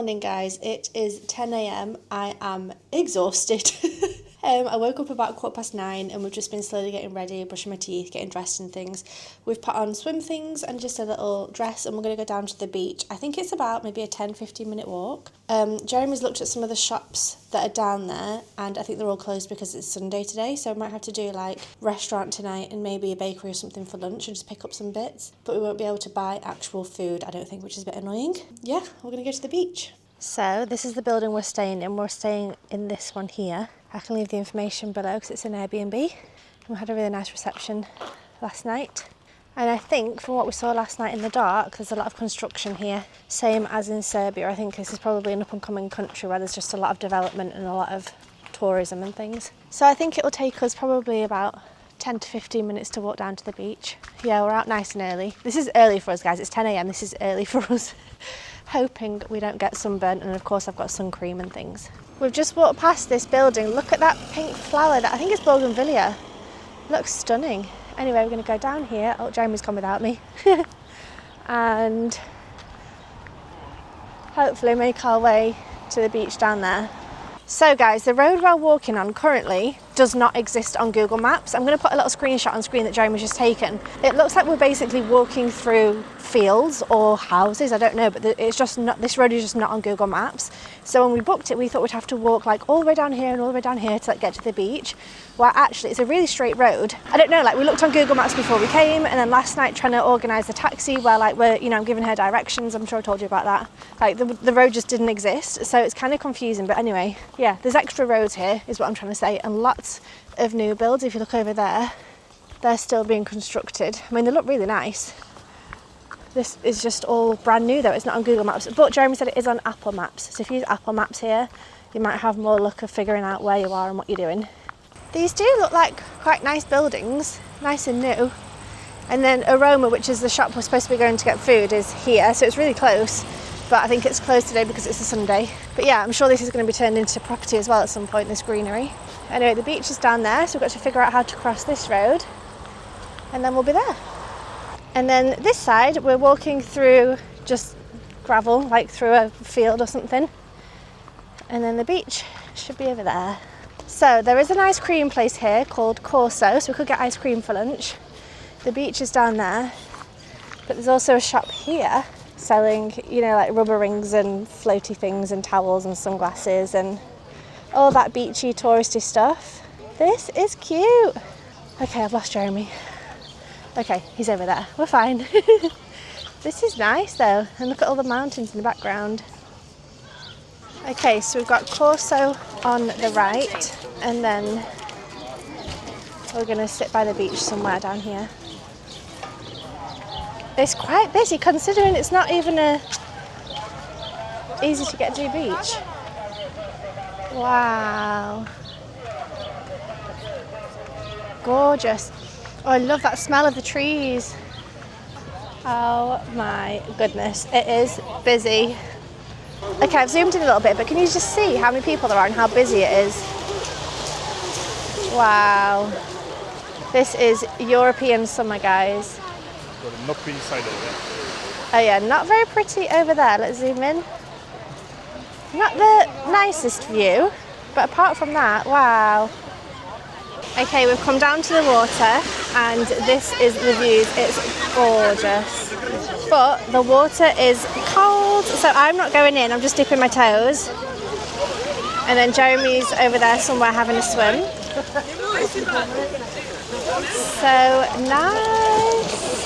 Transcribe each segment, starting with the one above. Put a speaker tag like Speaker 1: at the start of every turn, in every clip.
Speaker 1: morning, guys. It is 10 a.m. I am exhausted. I woke up about 9:15 and we've just been slowly getting ready, brushing my teeth, getting dressed and things. We've put on swim things and just a little dress and we're going to go down to the beach. I think it's about maybe a 10-15 minute walk. Jeremy's looked at some of the shops that are down there and I think they're all closed because it's Sunday today, so I might have to do like restaurant tonight and maybe a bakery or something for lunch and just pick up some bits. But we won't be able to buy actual food, I don't think, which is a bit annoying. Yeah, we're going to go to the beach. So this is the building we're staying in. We're staying in this one here. I can leave the information below because it's an Airbnb. And we had a really nice reception last night. And I think from what we saw last night in the dark, there's a lot of construction here. Same as in Serbia. I think this is probably an up and coming country where there's just a lot of development and a lot of tourism and things. So I think it will take us probably about 10 to 15 minutes to walk down to the beach. Yeah, we're out nice and early. This is early for us, guys. It's 10 a.m. This is early for us. Hoping we don't get sunburnt, and of course I've got sun cream and things. We've just walked past this building. Look at that pink flower. That I think it's bougainvillea. Looks stunning. Anyway, we're going to go down here. Oh, Jeremy's come without me. And hopefully make our way to the beach down there. So guys, the road we're walking on currently does not exist on Google Maps. I'm going to put a little screenshot on screen that Jeremy's just taken. It looks like we're basically walking through fields or houses, I don't know, but it's just not, this road is just not on Google Maps. So when we booked it, we thought we'd have to walk like all the way down here and all the way down here to like get to the beach. Well, actually, it's a really straight road. I don't know, like we looked on Google Maps before we came, and then last night trying to organise the taxi where like we're, you know, I'm giving her directions. I'm sure I told you about that. Like the road just didn't exist, so it's kind of confusing. But anyway, yeah, there's extra roads here, is what I'm trying to say, and lots of new builds. If you look over there, they're still being constructed. I mean, they look really nice. This is just all brand new though, it's not on Google Maps, but Jeremy said it is on Apple Maps, so if you use Apple Maps here, you might have more luck of figuring out where you are and what you're doing. These do look like quite nice buildings, nice and new. And then Aroma, which is the shop we're supposed to be going to get food, is here, so it's really close, but I think it's closed today because it's a Sunday. But yeah, I'm sure this is going to be turned into property as well at some point, this greenery. Anyway, the beach is down there, so we've got to figure out how to cross this road, and then we'll be there. And then this side, we're walking through just gravel, like through a field or something. And then the beach should be over there. So there is an ice cream place here called Corso, so we could get ice cream for lunch. The beach is down there, but there's also a shop here selling, you know, like rubber rings and floaty things and towels and sunglasses and all that beachy touristy stuff. This is cute. Okay, I've lost Jeremy. Okay, he's over there. We're fine. This is nice though, and look at all the mountains in the background. Okay, so we've got Corso on the right, and then we're going to sit by the beach somewhere down here. It's quite busy considering it's not even easy to get to the beach. Wow. Gorgeous. Oh, I love that smell of the trees. Oh my goodness, it is busy. Okay, I've zoomed in a little bit, but can you just see how many people there are and how busy it is? Wow. This is European summer, guys.
Speaker 2: Not pretty side over there.
Speaker 1: Oh yeah, not very pretty over there. Let's zoom in. Not the nicest view, but apart from that, wow. Okay, we've come down to the water and this is the views. It's gorgeous. But the water is cold, so I'm not going in, I'm just dipping my toes. And then Jeremy's over there somewhere having a swim. So nice.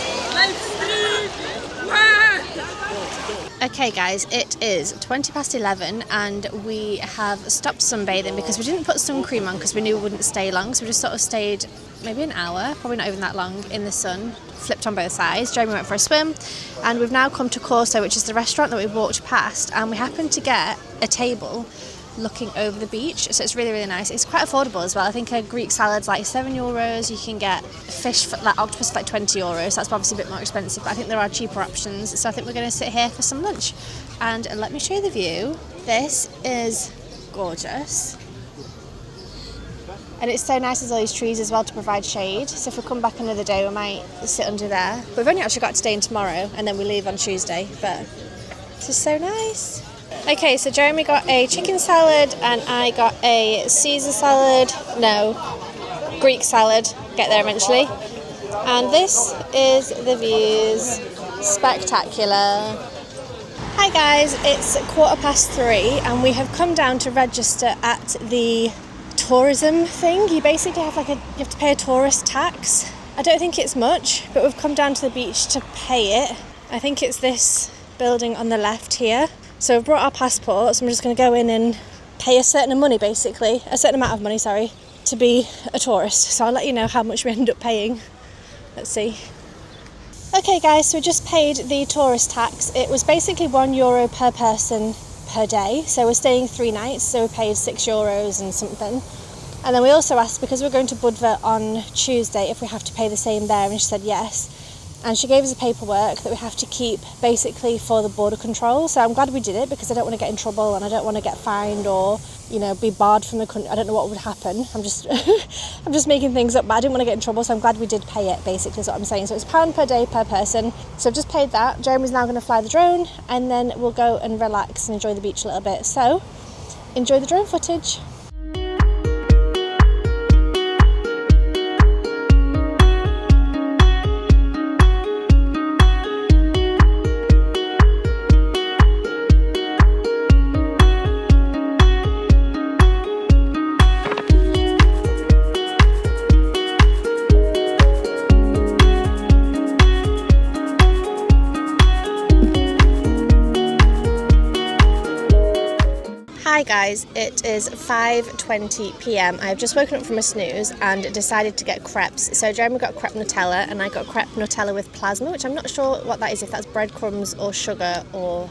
Speaker 1: Okay guys, it is 11:20 and we have stopped sunbathing because we didn't put sun cream on because we knew we wouldn't stay long, so we just sort of stayed maybe an hour, probably not even that long, in the sun, flipped on both sides. Jeremy went for a swim, and we've now come to Corso, which is the restaurant that we walked past, and we happened to get a table looking over the beach, so it's really, really nice. It's quite affordable as well. I think a Greek salad's like €7. You can get fish, for, like octopus for like €20, so that's obviously a bit more expensive, but I think there are cheaper options. So I think we're going to sit here for some lunch, and let me show you the view. This is gorgeous, and it's so nice, there's all these trees as well to provide shade, so if we come back another day we might sit under there. We've only actually got today and tomorrow, and then we leave on Tuesday, but this is so nice. Okay, so Jeremy got a chicken salad and I got a Caesar salad. No, Greek salad. Get there eventually. And this is the views. Spectacular. Hi guys, it's 3:15 and we have come down to register at the tourism thing. You basically have you have to pay a tourist tax. I don't think it's much, but we've come down to the beach to pay it. I think it's this building on the left here. So we've brought our passports and we're just going to go in and pay a certain amount of money, to be a tourist. So I'll let you know how much we end up paying. Let's see. Okay guys, so we just paid the tourist tax. It was basically €1 per person per day. So we're staying 3 nights, so we paid €6 and something. And then we also asked, because we're going to Budva on Tuesday, if we have to pay the same there, and she said yes. And she gave us a paperwork that we have to keep basically for the border control. So I'm glad we did it, because I don't want to get in trouble and I don't want to get fined or, be barred from the country. I don't know what would happen. I'm just I'm just making things up, but I didn't want to get in trouble, so I'm glad we did pay it, basically is what I'm saying. So it's £1 per day per person. So I've just paid that. Jeremy's now going to fly the drone and then we'll go and relax and enjoy the beach a little bit. So enjoy the drone footage. Hi guys, it is 5:20 p.m. I've just woken up from a snooze and decided to get crepes. So Jeremy got crepe Nutella and I got crepe Nutella with plasma, which I'm not sure what that is, if that's breadcrumbs or sugar, or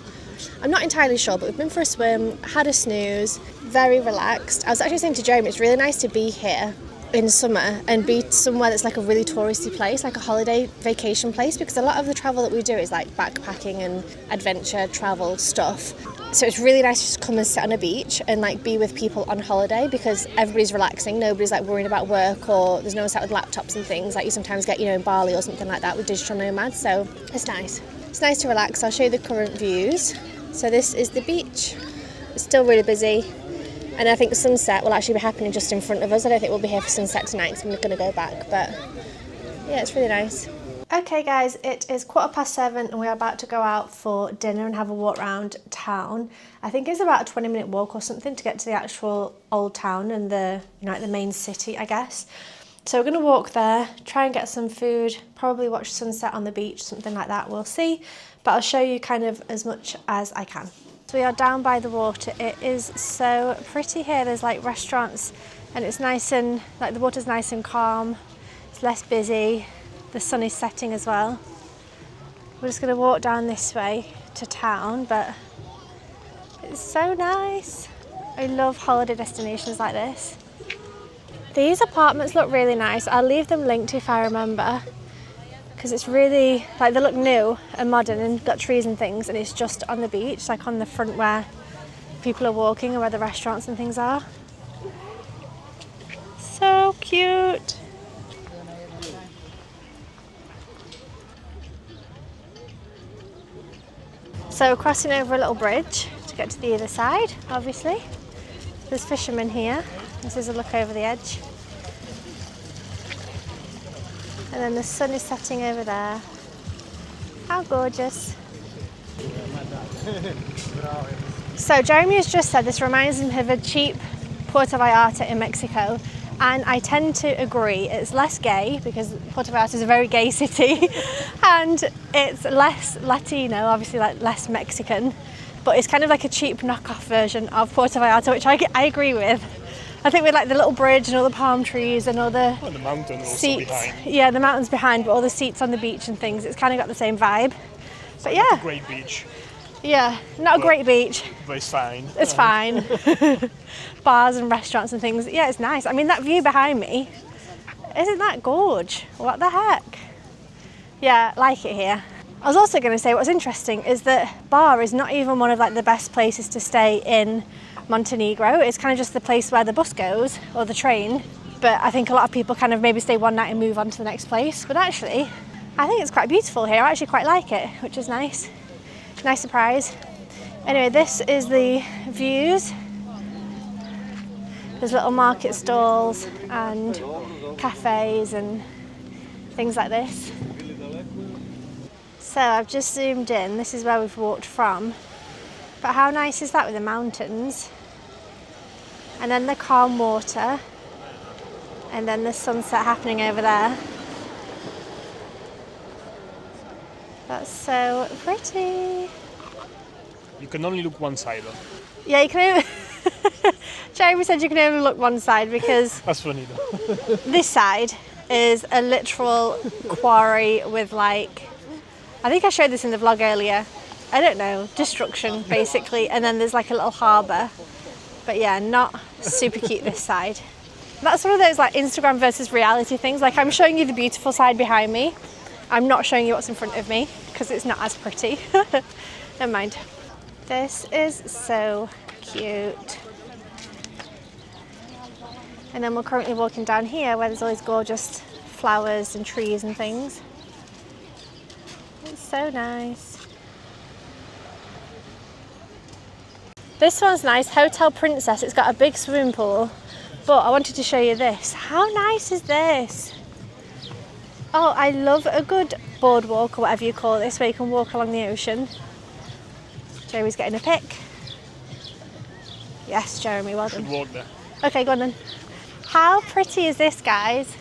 Speaker 1: I'm not entirely sure, but we've been for a swim, had a snooze, very relaxed. I was actually saying to Jeremy, it's really nice to be here in summer and be somewhere that's like a really touristy place, like a holiday vacation place, because a lot of the travel that we do is like backpacking and adventure travel stuff. So it's really nice to just come and sit on a beach and like be with people on holiday, because everybody's relaxing, nobody's like worrying about work, or there's no one sat with laptops and things like you sometimes get, in Bali or something like that with digital nomads. So it's nice. It's nice to relax. I'll show you the current views. So this is the beach. It's still really busy. And I think sunset will actually be happening just in front of us. I don't think we'll be here for sunset tonight, so we're going to go back. But yeah, it's really nice. Okay guys, it is 7:15 and we're about to go out for dinner and have a walk around town. I think it's about a 20-minute walk or something to get to the actual old town and the the main city, I guess. So we're going to walk there, try and get some food, probably watch sunset on the beach, something like that, we'll see. But I'll show you kind of as much as I can. So we are down by the water. It is so pretty here. There's like restaurants and it's nice and the water's nice and calm. It's less busy. The sun is setting as well. We're just going to walk down this way to town, but it's so nice. I love holiday destinations like this. These apartments look really nice. I'll leave them linked if I remember, because it's really, they look new and modern and got trees and things, and it's just on the beach, like on the front where people are walking and where the restaurants and things are. So cute. So crossing over a little bridge to get to the other side, obviously. There's fishermen here. This is a look over the edge. And then the sun is setting over there. How gorgeous. So Jeremy has just said this reminds him of a cheap Puerto Vallarta in Mexico. And I tend to agree. It's less gay, because Puerto Vallarta is a very gay city, and it's less Latino, obviously less Mexican, but it's kind of like a cheap knockoff version of Puerto Vallarta, which I agree with. I think with the little bridge and all the palm trees and all the
Speaker 2: mountain
Speaker 1: seats.
Speaker 2: Also behind.
Speaker 1: Yeah, the mountains behind, but all the seats on the beach and things. It's kind of got the same vibe. But yeah.
Speaker 2: Great beach.
Speaker 1: Yeah, not a great beach.
Speaker 2: But it's fine.
Speaker 1: It's fine. Bars and restaurants and things. Yeah, it's nice. I mean, that view behind me, isn't that gorge? What the heck? Yeah, like it here. I was also going to say what's interesting is that Bar is not even one of the best places to stay in Montenegro. It's kind of just the place where the bus goes, or the train. But I think a lot of people kind of maybe stay one night and move on to the next place. But actually, I think it's quite beautiful here. I actually quite like it, which is nice. Nice surprise. Anyway, this is the views. There's little market stalls and cafes and things like this. So I've just zoomed in. This is where we've walked from. But how nice is that with the mountains? And then the calm water. And then the sunset happening over there. That's so pretty.
Speaker 2: You can only look one side though.
Speaker 1: Yeah, you can only... Jeremy said you can only look one side because
Speaker 2: That's funny though.
Speaker 1: this side is a literal quarry with like, I think I showed this in the vlog earlier, I don't know, destruction basically, and then there's like a little harbour. But yeah, not super cute this side. That's one of those like Instagram versus reality things. Like I'm showing you the beautiful side behind me. I'm not showing you what's in front of me because it's not as pretty. Never mind. This is so cute. And then we're currently walking down here where there's all these gorgeous flowers and trees and things. It's so nice. This one's nice, Hotel Princess. It's got a big swimming pool, but I wanted to show you this. How nice is this? Oh, I love a good boardwalk or whatever you call this, where you can walk along the ocean. Jeremy's getting a pic. Yes, Jeremy, well done.
Speaker 2: Should walk there.
Speaker 1: Okay, go on then. How pretty is this, guys?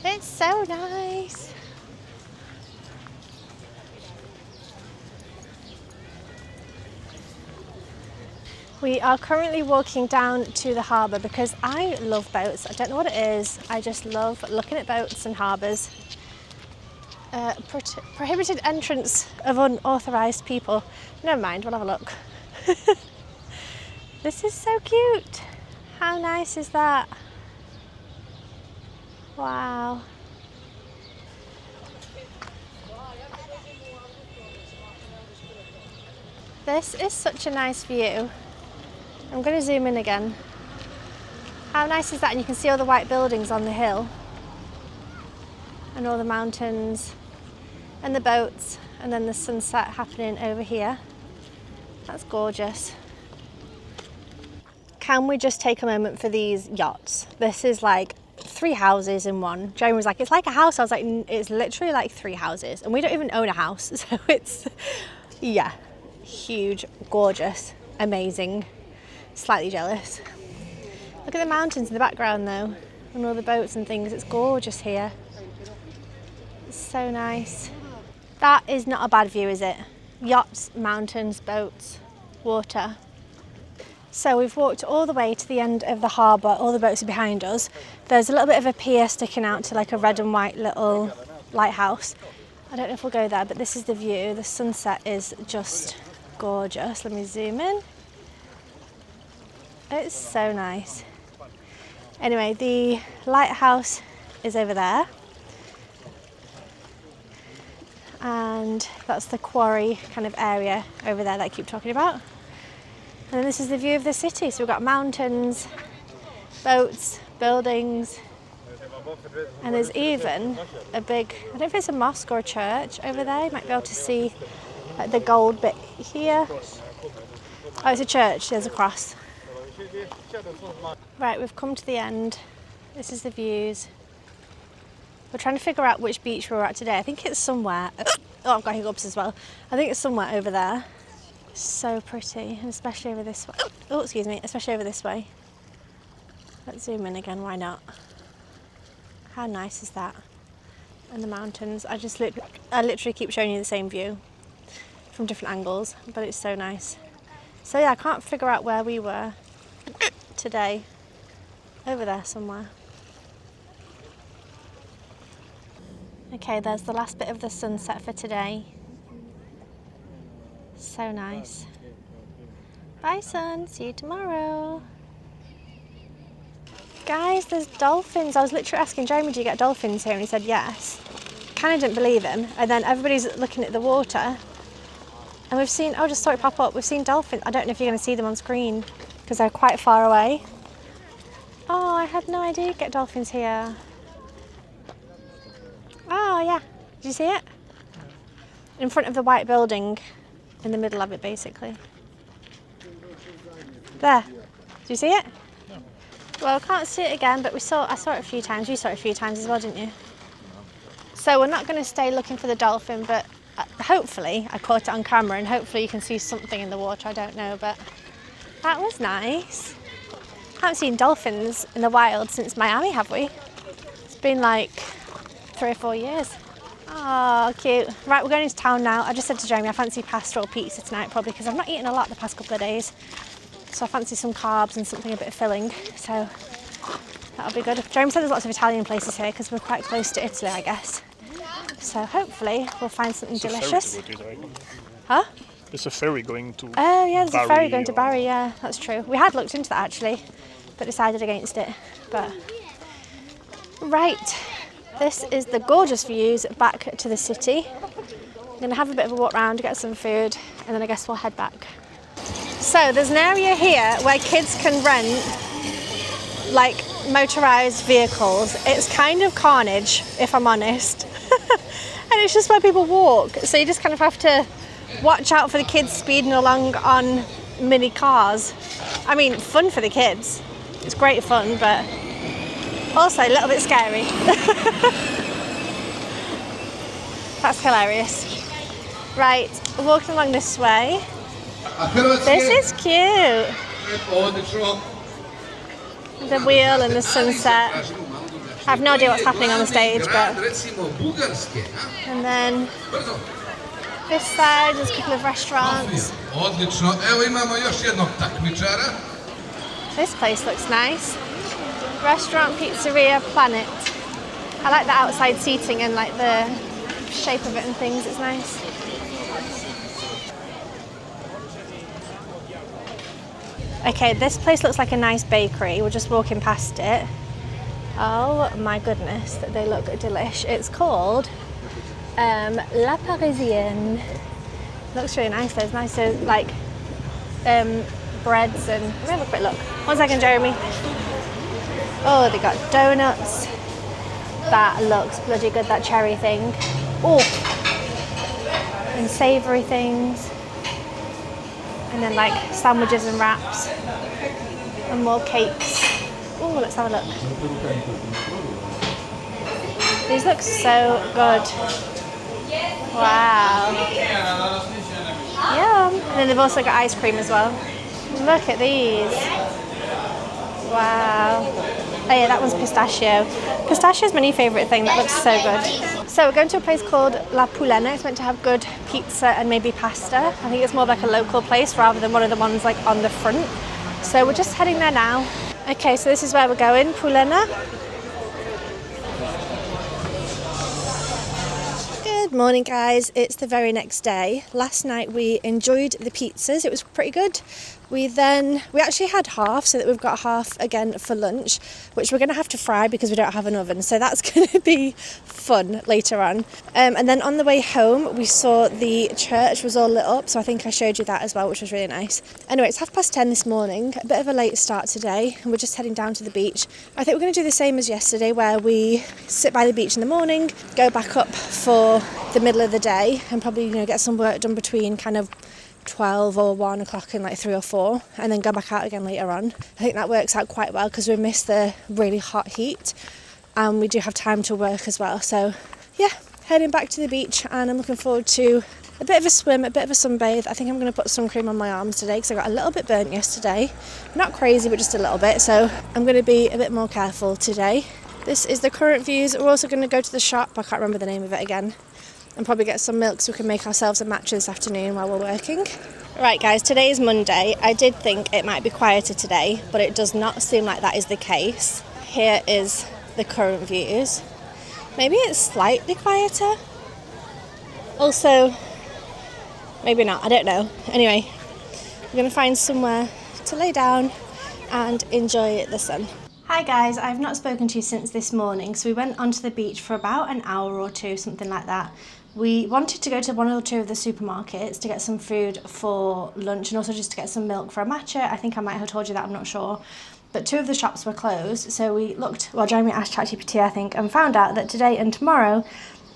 Speaker 1: It's so nice. We are currently walking down to the harbour because I love boats. I don't know what it is. I just love looking at boats and harbours. Prohibited entrance of unauthorised people. Never mind, we'll have a look. This is so cute. How nice is that? Wow. This is such a nice view. I'm going to zoom in again. How nice is that? And you can see all the white buildings on the hill. And all the mountains. And the boats. And then the sunset happening over here. That's gorgeous. Can we just take a moment for these yachts? This is like 3 houses in one. Jeremy was like, it's like a house. I was like, it's literally like 3 houses. And we don't even own a house. So it's, yeah, huge, gorgeous, amazing. Slightly jealous. Look at the mountains in the background though. And all the boats and things. It's gorgeous here. It's so nice. That is not a bad view, is it? Yachts, mountains, boats, water. So we've walked all the way to the end of the harbour, all the boats are behind us. There's a little bit of a pier sticking out to like a red and white little lighthouse. I don't know if we'll go there, but this is the view. The sunset is just gorgeous. Let me zoom in. It's so nice. Anyway, the lighthouse is over there. And that's the quarry kind of area over there that I keep talking about. And then this is the view of the city. So we've got mountains, boats, buildings, and there's even a big, I don't know if it's a mosque or a church over there. You might be able to see like the gold bit here. Oh, it's a church, there's a cross. Right, we've come to the end. This is the views. We're trying to figure out which beach we're at today. I think it's somewhere, oh, I've got hiccups as well. I think it's somewhere over there. So pretty, and especially over this way. Oh, excuse me, especially over this way. Let's zoom in again, why not? How nice is that? And the mountains. I literally keep showing you the same view from different angles, but it's so nice. So yeah, I can't figure out where we were today. Over there somewhere. Okay, there's the last bit of the sunset for today. So nice. Bye, sun. See you tomorrow. Guys, there's dolphins. I was literally asking Jeremy, do you get dolphins here? And he said yes. Kind of didn't believe him. And then everybody's looking at the water. And we've seen, oh, just saw it pop up. We've seen dolphins. I don't know if you're going to see them on screen because they're quite far away. Oh, I had no idea you get dolphins here. Oh, yeah. Did you see it? in front of the white building, in the middle of it basically. There. Do you see it?
Speaker 2: No.
Speaker 1: Well, I can't see it again, but I saw it a few times. You saw it a few times as well, didn't you? So we're not going to stay looking for the dolphin, but hopefully I caught it on camera and hopefully you can see something in the water. I don't know, but that was nice. Haven't seen dolphins in the wild since Miami, have we? It's been like 3 or 4 years. Oh, cute. Right, we're going into town now. I just said to Jamie I fancy pasta or pizza tonight probably because I've not eaten a lot the past couple of days. So I fancy some carbs and something a bit filling. So that'll be good. Jamie said there's lots of Italian places here because we're quite close to Italy, I guess. So hopefully we'll find something delicious. Huh?
Speaker 2: There's a ferry going to
Speaker 1: Oh yeah, there's a ferry going to
Speaker 2: or-
Speaker 1: Bari, yeah, that's true. We had looked into that actually, but decided against it. But right, this is the gorgeous views back to the city. I'm gonna have a bit of a walk around, get some food, and then I guess we'll head back. So there's an area here where kids can rent like motorised vehicles. It's kind of carnage, if I'm honest. And it's just where people walk. So you just kind of have to watch out for the kids speeding along on mini cars. I mean, fun for the kids. It's great fun, but also a little bit scary. That's hilarious. Right, walking along this way. This is cute. The wheel and the sunset. I have no idea what's happening on the stage, but... And then this side, there's a couple of restaurants. This place looks nice. Restaurant, pizzeria, Planet. I like the outside seating and like the shape of it and things, it's nice. Okay, this place looks like a nice bakery. We're just walking past it. Oh my goodness, they look delish. It's called La Parisienne. Looks really nice though. It's nice to like breads and... Let me have a quick look. 1 second, Jeremy. Oh, they got donuts. That looks bloody good, that cherry thing. Oh, and savoury things. And then like sandwiches and wraps. And more cakes. Oh, let's have a look. These look so good. Wow. Yum. And then they've also got ice cream as well. Look at these. Wow. Oh yeah, that one's pistachio. Pistachio is my new favourite thing. That looks so good. So we're going to a place called La Poulena. It's meant to have good pizza and maybe pasta. I think it's more like a local place rather than one of the ones like on the front. So we're just heading there now. Okay, so this is where we're going, Poulena. Good morning, guys. It's the very next day. Last night we enjoyed the pizzas. It was pretty good. We actually had half, so that we've got half again for lunch, which we're going to have to fry because we don't have an oven. So that's going to be fun later on. And then on the way home, we saw the church was all lit up. So I think I showed you that as well, which was really nice. Anyway, it's 10:30 this morning. A bit of a late start today, and we're just heading down to the beach. I think we're going to do the same as yesterday, where we sit by the beach in the morning, go back up for the middle of the day, and probably get some work done between kind of 12 or 1 o'clock and like 3 or 4, and then go back out again later on. I think that works out quite well because we miss the really hot heat and we do have time to work as well. So yeah, heading back to the beach, and I'm looking forward to a bit of a swim, a bit of a sunbathe. I think I'm going to put sun cream on my arms today because I got a little bit burnt yesterday. Not crazy, but just a little bit, so I'm going to be a bit more careful today. This is the current views. We're also going to go to the shop, I can't remember the name of it again, and probably get some milk so we can make ourselves a matcha this afternoon while we're working. Right guys, today is Monday. I did think it might be quieter today, but it does not seem like that is the case. Here is the current views. Maybe it's slightly quieter. Also, maybe not, I don't know. Anyway, we're going to find somewhere to lay down and enjoy the sun. Hi guys, I've not spoken to you since this morning. So we went onto the beach for about an hour or two, something like that. We wanted to go to 1 or 2 of the supermarkets to get some food for lunch and also just to get some milk for a matcha. I think I might have told you that, I'm not sure. But 2 of the shops were closed, so we looked, well, Jeremy asked ChatGPT, I think, and found out that today and tomorrow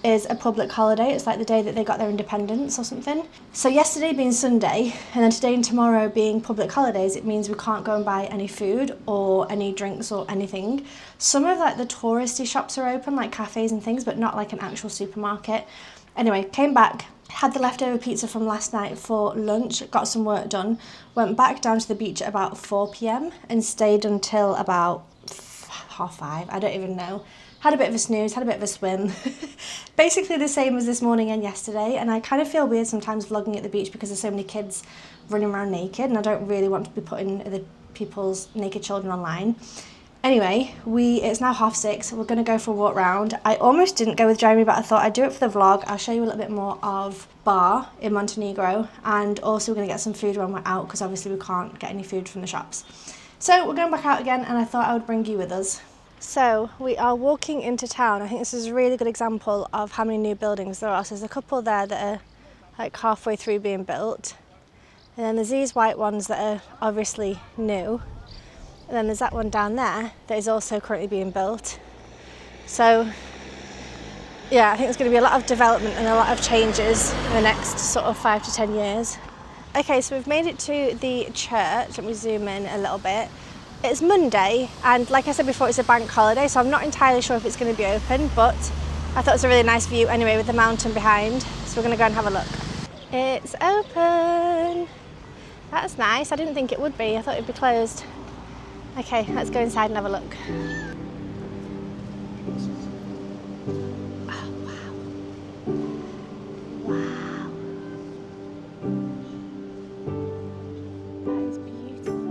Speaker 1: is a public holiday. It's like the day that they got their independence or something. So yesterday being Sunday and then today and tomorrow being public holidays, it means we can't go and buy any food or any drinks or anything. Some of like the touristy shops are open, like cafes and things, but not like an actual supermarket. Anyway, came back, had the leftover pizza from last night for lunch, got some work done, went back down to the beach at about 4 p.m. and stayed until about 5:30, I don't even know. Had a bit of a snooze, had a bit of a swim. Basically the same as this morning and yesterday, and I kind of feel weird sometimes vlogging at the beach because there's so many kids running around naked and I don't really want to be putting other people's naked children online. Anyway, it's now 6:30, we're going to go for a walk round. I almost didn't go with Jeremy, but I thought I'd do it for the vlog. I'll show you a little bit more of Bar in Montenegro, and also we're going to get some food when we're out because obviously we can't get any food from the shops. So we're going back out again, and I thought I would bring you with us. So we are walking into town. I think this is a really good example of how many new buildings there are. So there's a couple there that are like halfway through being built, and then there's these white ones that are obviously new. And then there's that one down there that is also currently being built. So yeah, I think there's going to be a lot of development and a lot of changes in the next sort of 5 to 10 years. Okay, so we've made it to the church. Let me zoom in a little bit. It's Monday, and like I said before, it's a bank holiday, so I'm not entirely sure if it's going to be open, but I thought it was a really nice view anyway with the mountain behind. So we're going to go and have a look. It's open. That's nice. I didn't think it would be. I thought it'd be closed. Okay, let's go inside and have a look. Oh, wow. Wow. That is beautiful.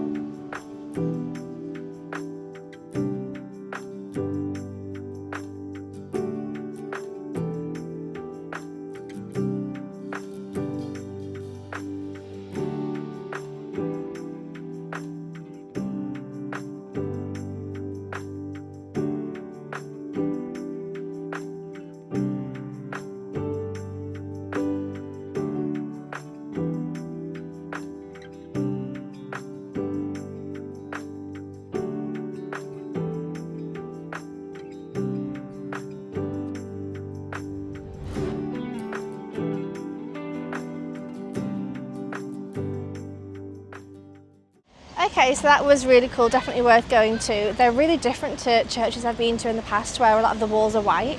Speaker 1: Okay, so that was really cool, definitely worth going to. They're really different to churches I've been to in the past where a lot of the walls are white.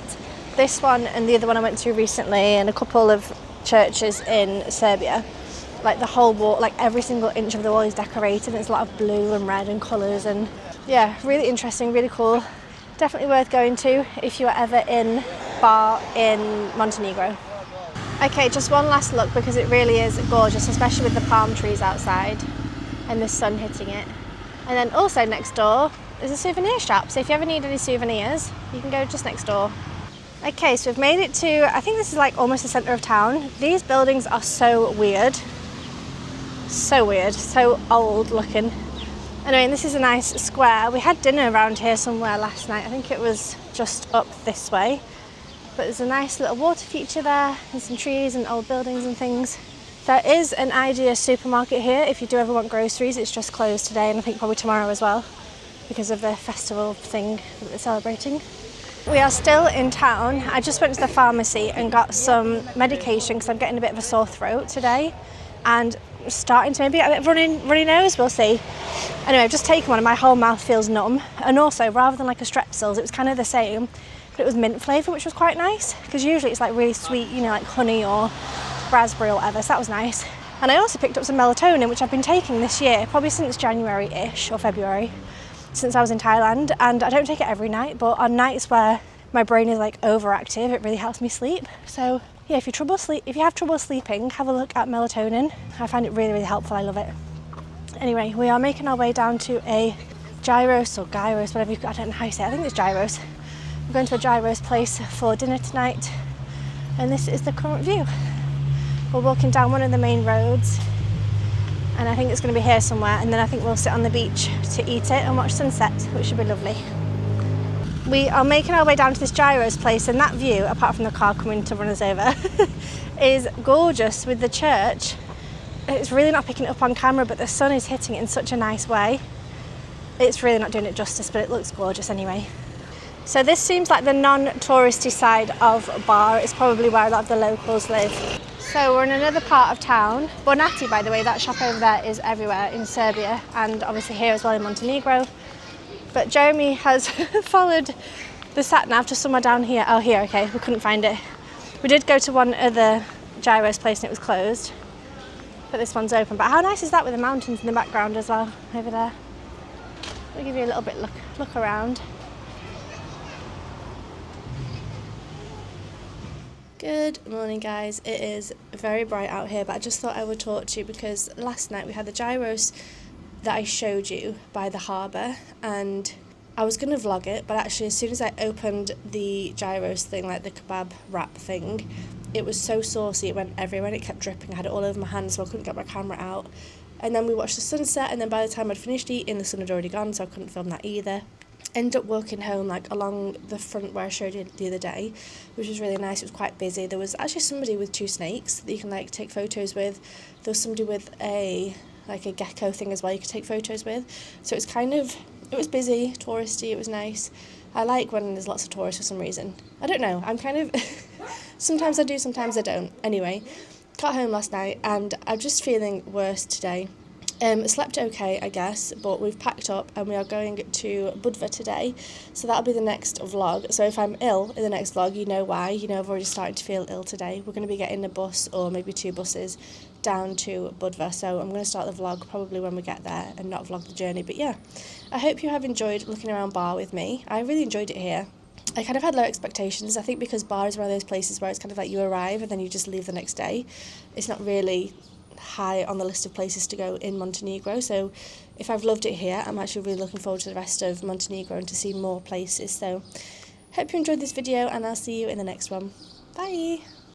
Speaker 1: This one and the other one I went to recently, and a couple of churches in Serbia, like the whole wall, like every single inch of the wall is decorated, and it's a lot of blue and red and colours, and yeah, really interesting, really cool. Definitely worth going to if you are ever in Bar in Montenegro. Okay, just one last look because it really is gorgeous, especially with the palm trees outside and the sun hitting it. And then also next door is a souvenir shop, so if you ever need any souvenirs, you can go just next door. Okay, so we've made it to, I think this is like almost the centre of town. These buildings are so weird, so old looking. Anyway, and this is a nice square. We had dinner around here somewhere last night. I think it was just up this way. But there's a nice little water feature there and some trees and old buildings and things. There is an Idea supermarket here if you do ever want groceries. It's just closed today, and I think probably tomorrow as well because of the festival thing that they're celebrating. We are still in town. I just went to the pharmacy and got some medication because I'm getting a bit of a sore throat today and starting to maybe get a bit of runny nose, we'll see. Anyway, I've just taken one and my whole mouth feels numb. And also, rather than like a Strepsils, it was kind of the same, but it was mint flavour, which was quite nice because usually it's like really sweet, you know, like honey or raspberry or whatever, so that was nice. And I also picked up some melatonin, which I've been taking this year, probably since January-ish or February, since I was in Thailand, and I don't take it every night, but on nights where my brain is like overactive, it really helps me sleep. So yeah, if you have trouble sleeping, have a look at melatonin. I find it really, really helpful. I love it. Anyway, we are making our way down to a gyros or gyros, whatever I don't know how you say it. I think it's gyros. We're going to a gyros place for dinner tonight, and this is the current view. We're walking down one of the main roads, and I think it's going to be here somewhere, and then I think we'll sit on the beach to eat it and watch sunset, which should be lovely. We are making our way down to this gyros place, and that view, apart from the car coming to run us over, is gorgeous with the church. It's really not picking it up on camera, but the sun is hitting it in such a nice way. It's really not doing it justice, but it looks gorgeous anyway. So this seems like the non-touristy side of Bar. It's probably where a lot of the locals live. So we're in another part of town. Bonati, by the way, that shop over there is everywhere in Serbia and obviously here as well in Montenegro. But Jeremy has followed the sat-nav to somewhere down here. Oh, here, okay, we couldn't find it. We did go to one other gyros place and it was closed. But this one's open. But how nice is that with the mountains in the background as well, over there? I'll give you a little bit look around. Good morning, guys. It is very bright out here, but I just thought I would talk to you because last night we had the gyros that I showed you by the harbour, and I was going to vlog it, but actually as soon as I opened the gyros thing, like the kebab wrap thing, it was so saucy, it went everywhere and it kept dripping. I had it all over my hands, so I couldn't get my camera out. And then we watched the sunset, and then by the time I'd finished eating, the sun had already gone, so I couldn't film that either. Ended up walking home like along the front where I showed you the other day, which was really nice. It was quite busy. There was actually somebody with 2 snakes that you can like take photos with. There was somebody with a gecko thing as well you could take photos with. So it was busy, touristy, it was nice. I like when there's lots of tourists for some reason. I don't know, I'm kind of sometimes I do, sometimes I don't. Anyway, got home last night and I'm just feeling worse today. Slept okay, I guess, but we've packed up and we are going to Budva today, so that'll be the next vlog. So if I'm ill in the next vlog, you know why. You know I've already started to feel ill today. We're going to be getting a bus or maybe 2 buses down to Budva, so I'm going to start the vlog probably when we get there and not vlog the journey. But yeah, I hope you have enjoyed looking around Bar with me. I really enjoyed it here. I kind of had low expectations, I think, because Bar is one of those places where it's kind of like you arrive and then you just leave the next day. It's not really high on the list of places to go in Montenegro, so if I've loved it here, I'm actually really looking forward to the rest of Montenegro and to see more places. So hope you enjoyed this video and I'll see you in the next one. Bye!